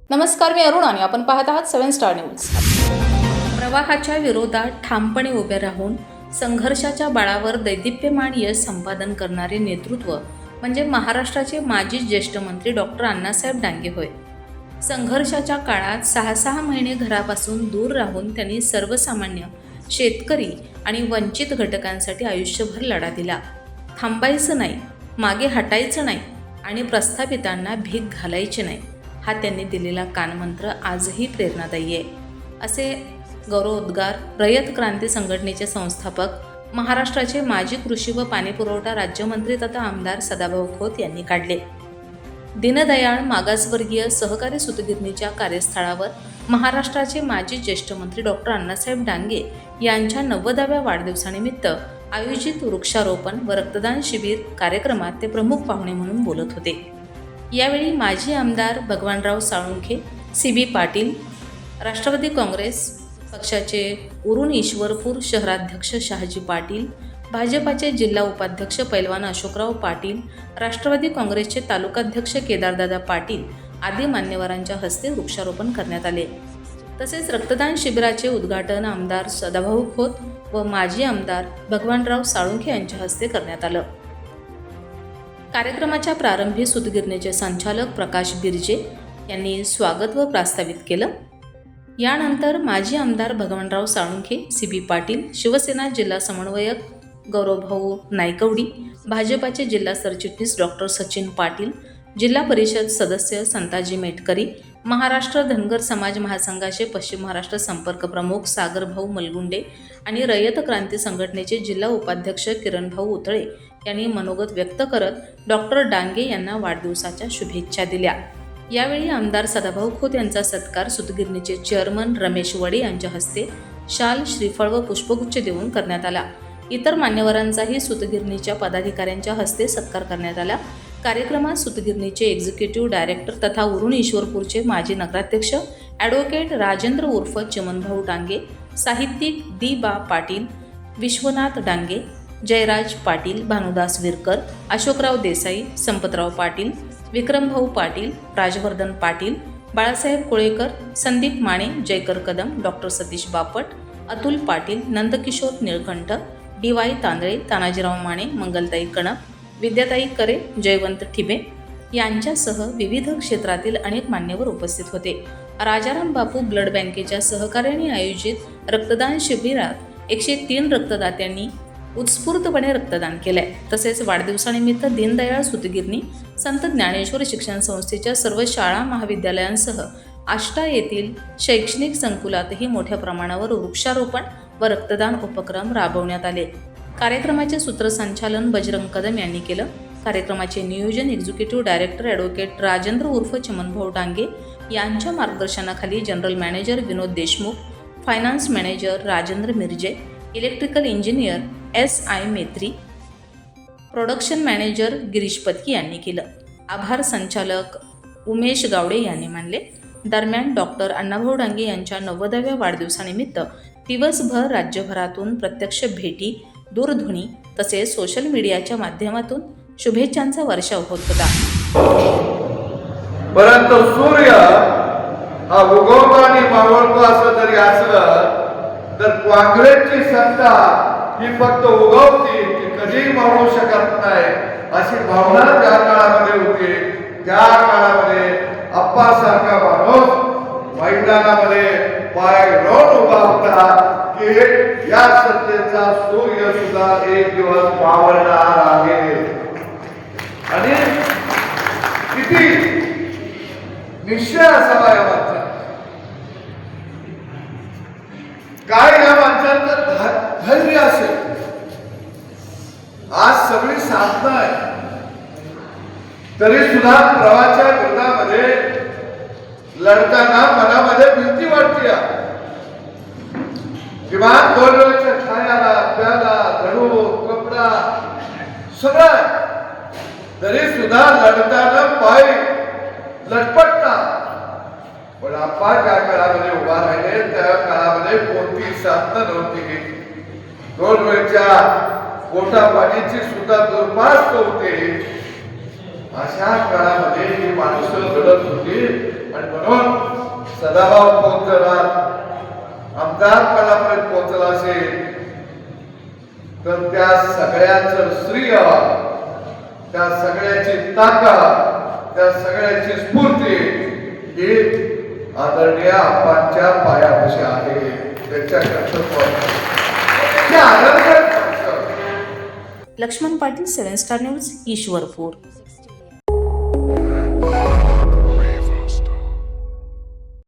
नमस्कार, मी अरुण आणि आपण पाहत आहात 7 स्टार न्यूज. प्रवाहाच्या विरोधात ठामपणे उभे राहून संघर्षाच्या बळावर दैदिप्यमान यश संपादन करणारे नेतृत्व म्हणजे महाराष्ट्राचे माजी ज्येष्ठ मंत्री डॉक्टर अण्णासाहेब डांगे होय. संघर्षाच्या काळात 6 महिने घरापासून दूर राहून त्यांनी सर्वसामान्य शेतकरी आणि वंचित घटकांसाठी आयुष्यभर लढा दिला. थांबायचं नाही, मागे हटायचं नाही आणि प्रस्थापितांना भीक घालायची नाही, हा त्यांनी दिलेला कानमंत्र आजही प्रेरणादायी आहे, असे गौरवोद्गार रयत क्रांती संघटनेचे संस्थापक, महाराष्ट्राचे माजी कृषी व पाणीपुरवठा राज्यमंत्री तथा आमदार सदाभाऊ खोत यांनी काढले. दीनदयाळ मागासवर्गीय सहकारी सूतगिरणीच्या कार्यस्थळावर महाराष्ट्राचे माजी ज्येष्ठ मंत्री डॉक्टर अण्णासाहेब डांगे यांच्या 90व्या वाढदिवसानिमित्त आयोजित वृक्षारोपण व रक्तदान शिबिर कार्यक्रमात ते प्रमुख पाहुणे म्हणून बोलत होते. यावेळी माजी आमदार भगवानराव साळुंखे, CB पाटील, राष्ट्रवादी काँग्रेस पक्षाचे उरण ईश्वरपूर शहराध्यक्ष शहाजी पाटील, भाजपाचे जिल्हा उपाध्यक्ष पैलवान अशोकराव पाटील, राष्ट्रवादी काँग्रेसचे तालुकाध्यक्ष केदारदादा पाटील आदी मान्यवरांच्या हस्ते वृक्षारोपण करण्यात आले. तसेच रक्तदान शिबिराचे उद्घाटन आमदार सदाभाऊ खोत व माजी आमदार भगवानराव साळुंखे यांच्या हस्ते करण्यात आलं. कार्यक्रमाच्या प्रारंभी सूतगिरणीचे संचालक प्रकाश बिर्जे यांनी स्वागत व प्रास्तावित केलं. यानंतर माजी आमदार भगवानराव साळुंखे, CB पाटील, शिवसेना जिल्हा समन्वयक गौरवभाऊ नायकवडी, भाजपाचे जिल्हा सरचिटणीस डॉक्टर सचिन पाटील, जिल्हा परिषद सदस्य संताजी मेटकरी, महाराष्ट्र धनगर समाज महासंघाचे पश्चिम महाराष्ट्र संपर्क प्रमुख सागरभाऊ मलगुंडे आणि रयत क्रांती संघटनेचे जिल्हा उपाध्यक्ष किरणभाऊ उतळे यांनी मनोगत व्यक्त करत डॉक्टर डांगे यांना वाढदिवसाच्या शुभेच्छा दिल्या. यावेळी आमदार सदाभाऊ खोत यांचा सत्कार सूतगिरणीचे चेअरमन रमेश वडे यांच्या हस्ते शाल, श्रीफळ व पुष्पगुच्छ देऊन करण्यात आला. इतर मान्यवरांचाही सूतगिरणीच्या पदाधिकाऱ्यांच्या हस्ते सत्कार करण्यात आला. कार्यक्रमात सूतगिरणीचे एक्झिक्युटिव्ह डायरेक्टर तथा उरण ईश्वरपूरचे माजी नगराध्यक्ष ॲडव्होकेट राजेंद्र उर्फ चिमनभाऊ डांगे, साहित्यिक D.बा पाटील, विश्वनाथ डांगे, जयराज पाटील, भानुदास विरकर, अशोकराव देसाई, संपतराव पाटील, विक्रमभाऊ पाटील, राजवर्धन पाटील, बाळासाहेब कोळेकर, संदीप माने, जयकर कदम, डॉक्टर सतीश बापट, अतुल पाटील, नंदकिशोर निळकंठ, DY तांदळे, तानाजीराव माने, मंगलताई कणप, विद्याताई करे, जयवंत ठिबे यांच्यासह विविध क्षेत्रातील अनेक मान्यवर उपस्थित होते. राजाराम बापू ब्लड बँकेच्या सहकार्याने आयोजित रक्तदान शिबिरात 103 रक्तदात्यांनी उत्स्फूर्तपणे रक्तदान केलंय. तसेच वाढदिवसानिमित्त दीनदयाळ सूतगिरणी, संत ज्ञानेश्वर शिक्षण संस्थेच्या सर्व शाळा महाविद्यालयांसह आष्टा येथील शैक्षणिक संकुलातही मोठ्या प्रमाणावर वृक्षारोपण व रक्तदान उपक्रम राबवण्यात आले. कार्यक्रमाचे सूत्रसंचालन बजरंग कदम यांनी केलं. कार्यक्रमाचे नियोजन एक्झिक्युटिव्ह डायरेक्टर ॲडव्होकेट राजेंद्र उर्फ चिमनभाऊ डांगे यांच्या मार्गदर्शनाखाली general manager Vinod Deshmukh, finance manager Rajendra Mirje, electrical engineer SI Metri, production manager Girish Patki यांनी केलं. आभार संचालक उमेश गावडे यांनी मानले. दरम्यान डॉक्टर अण्णाभाऊ डांगे यांच्या 90व्या वाढदिवसानिमित्त दिवसभर राज्यभरातून प्रत्यक्ष भेटी, दूरध्वनी तसेच सोशल मीडियाच्या माध्यमातून शुभेच्छांचा वर्षाव होत होता. परंतु सूर्य हा उगवतो आणि मावळतो असं जरी असलं तर काँग्रेसची सत्ता ही फक्त उगवती, ती कधीही मावळू शकत नाही, अशी भावना त्या काळामध्ये होती. त्या काळामध्ये अप्पासारखा माणूस मैदानामध्ये पाय रोवून उभा होता की या सत्तेचा सूर्य सुद्धा एक दिवस मावळणार आहे. आणि किती निश्चय असावा या माणसाचा, काय या माणसाचं धैर्य असेल. आज सगळी साधनं आहे तरी सुद्धा प्रवाहाच्या विरोधामध्ये लढताना मनामध्ये भीती वाटते. किमान 2 वेळच्या खायला, प्याला, धडू, कपडा सगळं तरी सुद्धा लढताना पाय लटपटतात. पण आपण ज्या काळामध्ये उभा राहिले त्या काळामध्ये कोणती साधनं नव्हती. 2 वेळच्या पोटापाण्याची सुद्धा दुर्भाग्य होते. अशा काळामध्ये ही माणसं लढत होती आणि म्हणून सदाभाऊ खोत आमदार पदापर्यंत पोहोचला असेल तर त्या सगळ्याचं श्रेय, त्या सगळ्याची ताकद, त्या सगळ्याची स्फूर्ती ही आदरणीय आप्पांच्या पायापाशी आहे. त्याच्या कर्तव्य लक्ष्मण पाटील, 7 स्टार न्यूज, ईश्वरपूर.